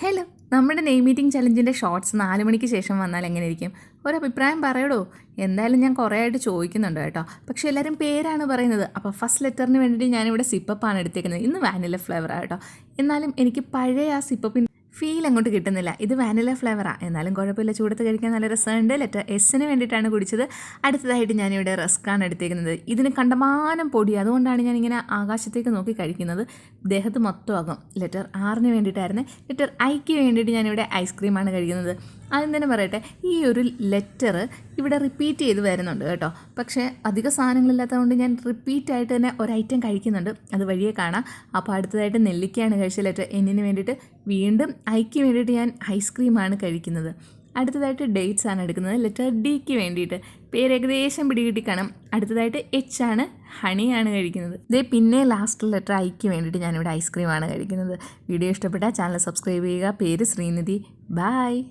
Hello, നമ്മുടെ നെയ് meeting ചലഞ്ചിൻ്റെ shorts 4 മണിക്ക് ശേഷം വന്നാൽ എങ്ങനെയിരിക്കും? ഒരഭിപ്രായം പറയടോ. എന്തായാലും ഞാൻ കുറേ ആയിട്ട് ചോദിക്കുന്നുണ്ട് കേട്ടോ. പക്ഷേ എല്ലാവരും പേരാണ് പറയുന്നത്. അപ്പോൾ ഫസ്റ്റ് ലെറ്ററിന് വേണ്ടിയിട്ട് ഞാനിവിടെ സിപ്പപ്പാണ് എടുത്തേക്കുന്നത്. ഇന്ന് വാനില ഫ്ലേവറാണ് കേട്ടോ. എന്നാലും എനിക്ക് പഴയ ആ സിപ്പപ്പിൻ ഫീൽ അങ്ങോട്ട് കിട്ടുന്നില്ല. ഇത് വാനില ഫ്ലേവറാണ്, എന്നാലും കുഴപ്പമില്ല, ചൂടത്ത് കഴിക്കാൻ നല്ല രസമുണ്ട്. ലെറ്റർ എസ്സിന് വേണ്ടിയിട്ടാണ് കുടിച്ചത്. അടുത്തതായിട്ട് ഞാനിവിടെ റസ്ക്കാണ് എടുത്തേക്കുന്നത്. ഇതിന് കണ്ടമാനം പൊടി, അതുകൊണ്ടാണ് ഞാനിങ്ങനെ ആകാശത്തേക്ക് നോക്കി കഴിക്കുന്നത്. ദേഹത്ത് മൊത്തമാകും. ലെറ്റർ ആറിന് വേണ്ടിയിട്ടായിരുന്നു. ലെറ്റർ ഐക്ക് വേണ്ടിയിട്ട് ഞാനിവിടെ ഐസ്ക്രീമാണ് കഴിക്കുന്നത്. ആദ്യം തന്നെ പറയട്ടെ, ഈ ഒരു ലെറ്റർ ഇവിടെ റിപ്പീറ്റ് ചെയ്ത് വരുന്നുണ്ട് കേട്ടോ. പക്ഷേ അധിക സാധനങ്ങളില്ലാത്തതുകൊണ്ട് ഞാൻ റിപ്പീറ്റായിട്ട് തന്നെ ഒരൈറ്റം കഴിക്കുന്നുണ്ട്. അത് വഴിയെ കാണാം. അപ്പോൾ അടുത്തതായിട്ട് നെല്ലിക്കയാണ് കഴിച്ച ലെറ്റർ എന്നിന് വേണ്ടിയിട്ട്. വീണ്ടും ഐക്ക് വേണ്ടിയിട്ട് ഞാൻ ഐസ്ക്രീമാണ് കഴിക്കുന്നത്. അടുത്തതായിട്ട് ഡേറ്റ്സ് ആണ് എടുക്കുന്നത്, ലെറ്റർ ഡിക്ക് വേണ്ടിയിട്ട്. പേര് ഏകദേശം പിടികിട്ടി കാണും. അടുത്തതായിട്ട് എച്ച് ആണ്, ഹണിയാണ് കഴിക്കുന്നത്. പിന്നെ ലാസ്റ്റ് ലെറ്റർ ഐക്ക് വേണ്ടിയിട്ട് ഞാനിവിടെ ഐസ്ക്രീമാണ് കഴിക്കുന്നത്. വീഡിയോ ഇഷ്ടപ്പെട്ടാൽ ചാനൽ സബ്സ്ക്രൈബ് ചെയ്യുക. പേര് ശ്രീനിധി. ബായ്.